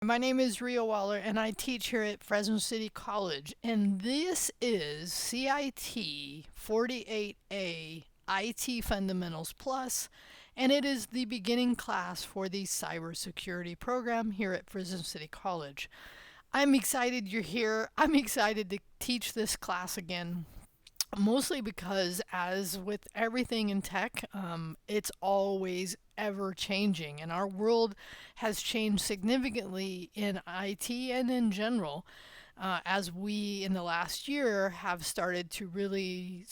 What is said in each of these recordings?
My name is Ria Waller and I teach here at Fresno City College, and this is CIT 48A IT Fundamentals Plus, and it is the beginning class for the cybersecurity program here at Fresno City College. I'm excited you're here. I'm excited to teach this class again. Mostly because, as with everything in tech, it's always ever changing, and our world has changed significantly in IT and in general. As we in the last year have started to really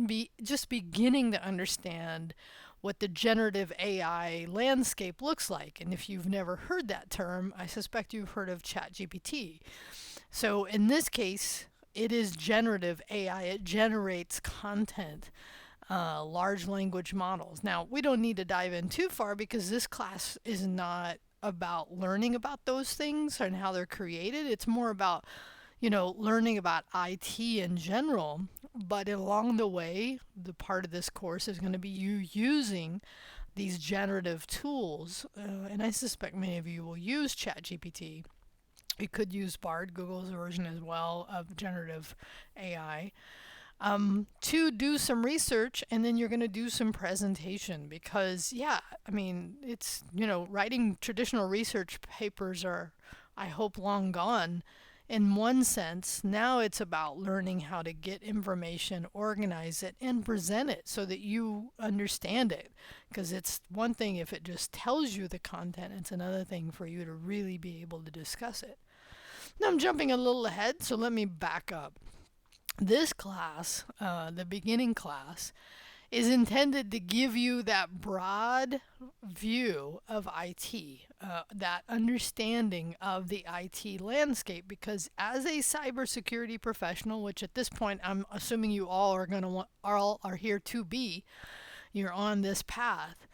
be just beginning to understand what the generative AI landscape looks like. And if you've never heard that term, I suspect you've heard of ChatGPT. So in this case, it is generative AI. It generates content, large language models. Now, we don't need to dive in too far because this class is not about learning about those things and how they're created. It's more about, learning about IT in general. But along the way, the part of this course is going to be you using these generative tools. And I suspect many of you will use ChatGPT. You could use Bard, Google's version as well of generative AI, to do some research, and then you're going to do some presentation because, yeah, I mean, it's, writing traditional research papers are, I hope, long gone in one sense. Now it's about learning how to get information, organize it, and present it so that you understand it. Because it's one thing if it just tells you the content, it's another thing for you to really be able to discuss it. Now I'm jumping a little ahead, so let me back up. This class, the beginning class, is intended to give you that broad view of IT, that understanding of the IT landscape. Because as a cybersecurity professional, which at this point I'm assuming you all are going to all are here to be, you're on this path.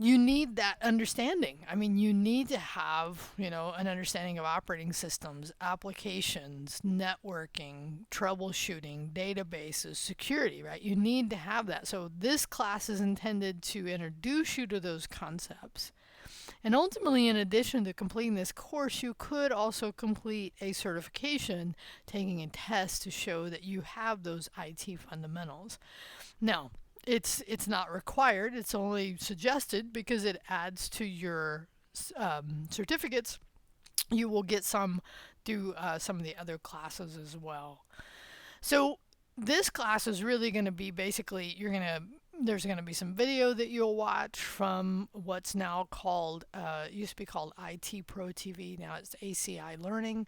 You need that understanding. I mean, you need to have, an understanding of operating systems, applications, networking, troubleshooting, databases, security, right? You need to have that. So this class is intended to introduce you to those concepts. And ultimately, in addition to completing this course, you could also complete a certification, taking a test to show that you have those IT fundamentals. Now, it's not required. It's only suggested because it adds to your certificates. You will get some through some of the other classes as well. So this class is really going to be basically there's going to be some video that you'll watch from what's now called used to be called IT Pro TV. Now it's ACI Learning,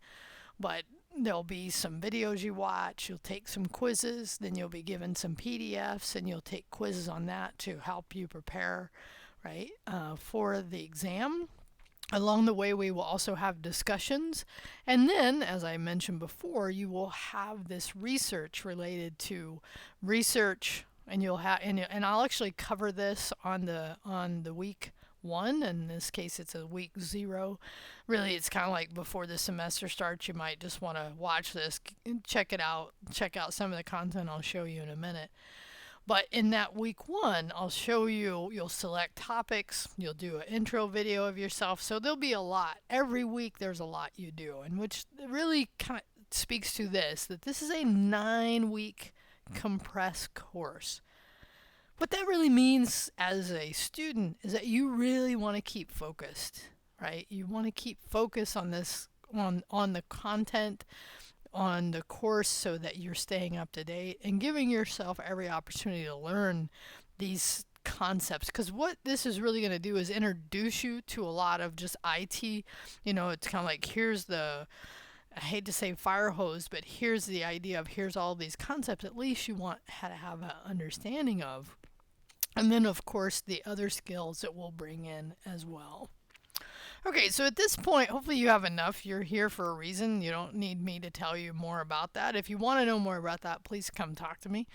but there'll be some videos you watch. You'll take some quizzes, then you'll be given some PDFs, and you'll take quizzes on that to help you prepare, right, for the exam. Along the way, we will also have discussions. And then, as I mentioned before, you will have this research related to research, and you'll have, and I'll actually cover this on the week one. In this case, it's a week 0. Really, it's kind of like before the semester starts. You might just want to watch this, check it out, check out some of the content I'll show you in a minute. But in that week 1, I'll show you, you'll select topics, you'll do an intro video of yourself. So there'll be a lot. Every week there's a lot you do, and which really kind of speaks to this, that this is a 9-week compressed course. What that really means as a student is that you really want to keep focused, right? You want to keep focus on this, on the content, on the course, so that you're staying up to date and giving yourself every opportunity to learn these concepts. Because what this is really going to do is introduce you to a lot of just IT. It's kind of like, here's the, I hate to say fire hose, but here's the idea of, here's all these concepts. At least you want how to have an understanding of. And then, of course, the other skills that we'll bring in as well. Okay, so at this point, hopefully you have enough. You're here for a reason. You don't need me to tell you more about that. If you want to know more about that, please come talk to me.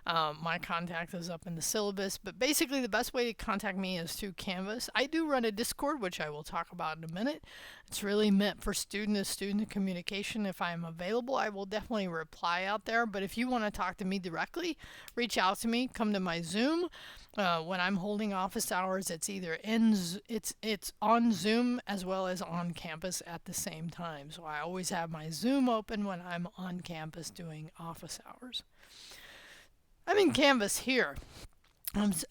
My contact is up in the syllabus, but basically the best way to contact me is through Canvas. I do run a Discord, which I will talk about in a minute. It's really meant for student-to-student communication. If I'm available, I will definitely reply out there, but if you want to talk to me directly, reach out to me, come to my Zoom. When I'm holding office hours, it's either it's on Zoom as well as on campus at the same time. So I always have my Zoom open when I'm on campus doing office hours. I'm in Canvas here.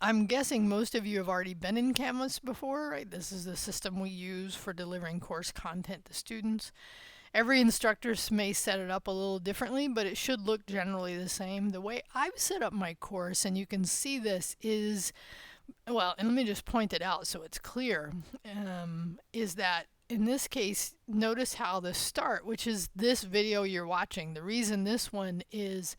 I'm guessing most of you have already been in Canvas before, right? This is the system we use for delivering course content to students. Every instructor may set it up a little differently, but it should look generally the same. The way I've set up my course, and you can see this, is, well, and let me just point it out so it's clear, is that in this case, notice how the start, which is this video you're watching, the reason this one is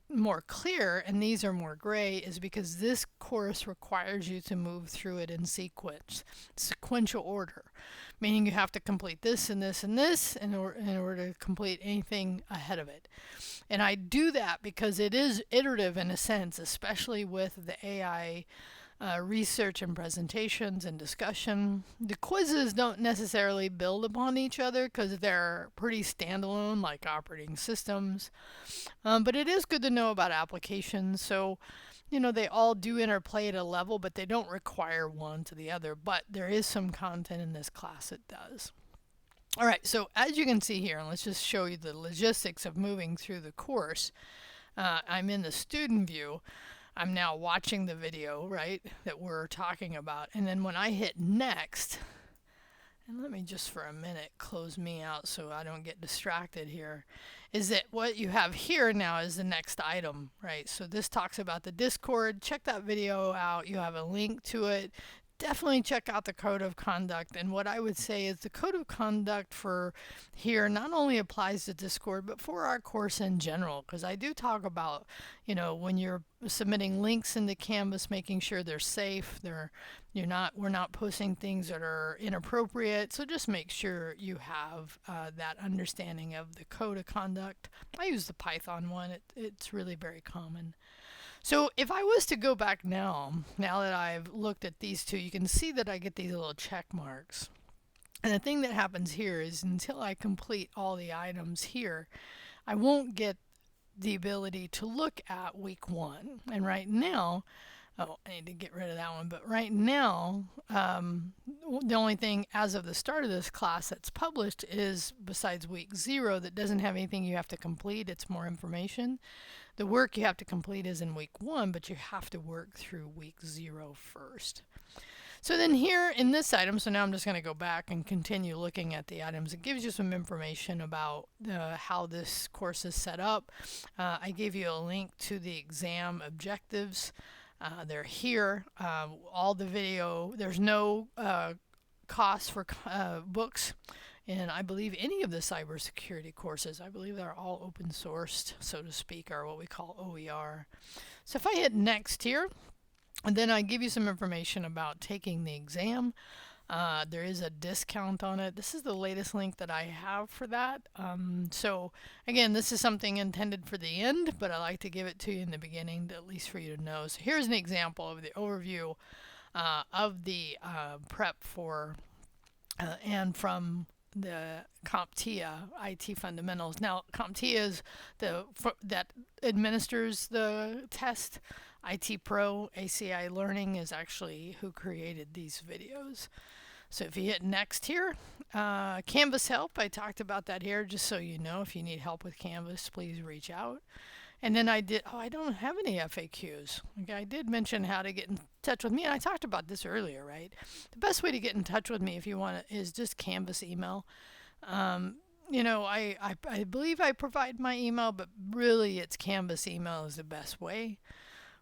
more clear and these are more gray is because this course requires you to move through it in sequential order, meaning you have to complete this and this and this in order to complete anything ahead of it. And I do that because it is iterative in a sense, especially with the AI research and presentations and discussion. The quizzes don't necessarily build upon each other because they're pretty standalone, like operating systems. But it is good to know about applications. So, they all do interplay at a level, but they don't require one to the other. But there is some content in this class that does. All right, so as you can see here, and let's just show you the logistics of moving through the course. I'm in the student view. I'm now watching the video, right, that we're talking about. And then when I hit next, and let me just for a minute close me out so I don't get distracted here, is that what you have here now is the next item, right? So this talks about the Discord. Check that video out. You have a link to it. Definitely check out the code of conduct. And what I would say is the code of conduct for here not only applies to Discord, but for our course in general. Because I do talk about, when you're submitting links into Canvas, making sure they're safe. We're not posting things that are inappropriate. So just make sure you have that understanding of the code of conduct. I use the Python one. It's really very common. So if I was to go back now that I've looked at these two, you can see that I get these little check marks. And the thing that happens here is until I complete all the items here, I won't get the ability to look at week 1. And right now, I need to get rid of that one. But right now, the only thing as of the start of this class that's published is, besides week 0, that doesn't have anything you have to complete. It's more information. The work you have to complete is in week 1, but you have to work through week 0 first. So then here in this item, so now I'm just going to go back and continue looking at the items. It gives you some information about how this course is set up. I gave you a link to the exam objectives. They're here. All the video, there's no cost for books. And I believe any of the cybersecurity courses, I believe they're all open sourced, so to speak, or what we call OER. So if I hit next here, and then I give you some information about taking the exam. There is a discount on it. This is the latest link that I have for that. So again, this is something intended for the end, but I like to give it to you in the beginning, at least for you to know. So here's an example of the overview of the prep for and from the CompTIA IT fundamentals. Now, CompTIA is that administers the test. IT Pro ACI Learning is actually who created these videos. So if you hit next here, Canvas help, I talked about that here, just so you know, if you need help with Canvas, please reach out. And then I don't have any FAQs. Okay, I did mention how to get in touch with me, and I talked about this earlier, right? The best way to get in touch with me if you want to is just Canvas email. I believe I provide my email, but really it's Canvas email is the best way,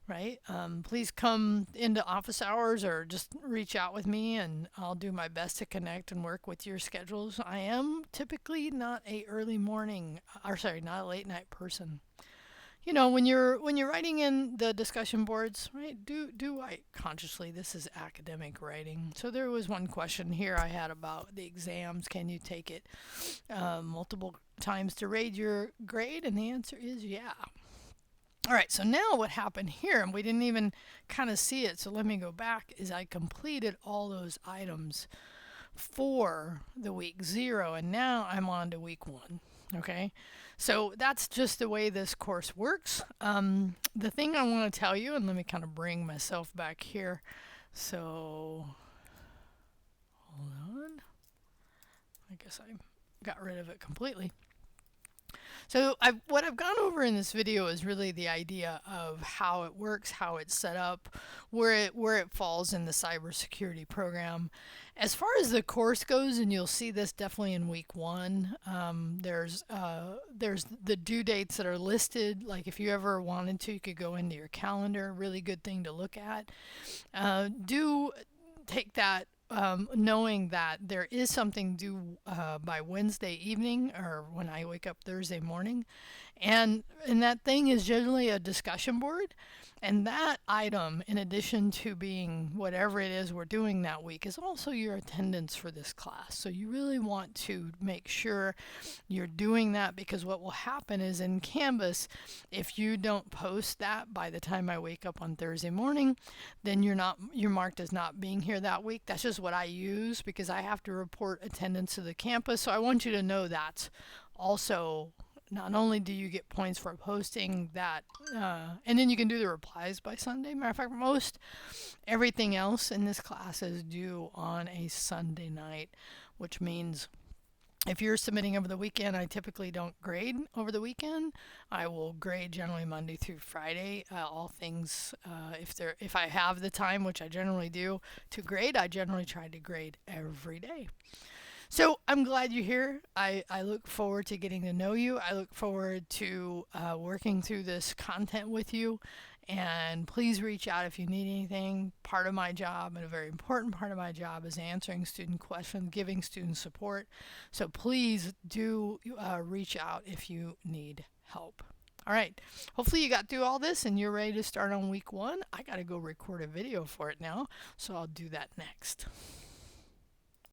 right? Please come into office hours or just reach out with me, and I'll do my best to connect and work with your schedules. I am typically not a not a late night person. When you're writing in the discussion boards, right, do write consciously. This is academic writing. So there was one question here I had about the exams. Can you take it multiple times to raise your grade? And the answer is yeah. All right, so now what happened here, and we didn't even kind of see it, so let me go back, is I completed all those items for the week 0, and now I'm on to week 1. Okay, so that's just the way this course works. The thing I want to tell you, and let me kind of bring myself back here. So, hold on. I guess I got rid of it completely. So what I've gone over in this video is really the idea of how it works, how it's set up, where it falls in the cybersecurity program. As far as the course goes, and you'll see this definitely in week 1, there's the due dates that are listed. Like if you ever wanted to, you could go into your calendar. Really good thing to look at. Do take that knowing that there is something due by Wednesday evening or when I wake up Thursday morning. And that thing is generally a discussion board. And that item, in addition to being whatever it is we're doing that week, is also your attendance for this class. So you really want to make sure you're doing that, because what will happen is in Canvas, if you don't post that by the time I wake up on Thursday morning, then you're marked as not being here that week. That's just what I use because I have to report attendance to the campus. So I want you to know that. Also, not only do you get points for posting that, and then you can do the replies by Sunday. Matter of fact, most everything else in this class is due on a Sunday night, which means if you're submitting over the weekend, I typically don't grade over the weekend. I will grade generally Monday through Friday. All things, if I have the time, which I generally do, to grade, I generally try to grade every day. So I'm glad you're here. I look forward to getting to know you. I look forward to working through this content with you. And please reach out if you need anything. Part of my job, and a very important part of my job, is answering student questions, giving students support. So please do reach out if you need help. All right. Hopefully you got through all this and you're ready to start on week 1. I got to go record a video for it now, so I'll do that next.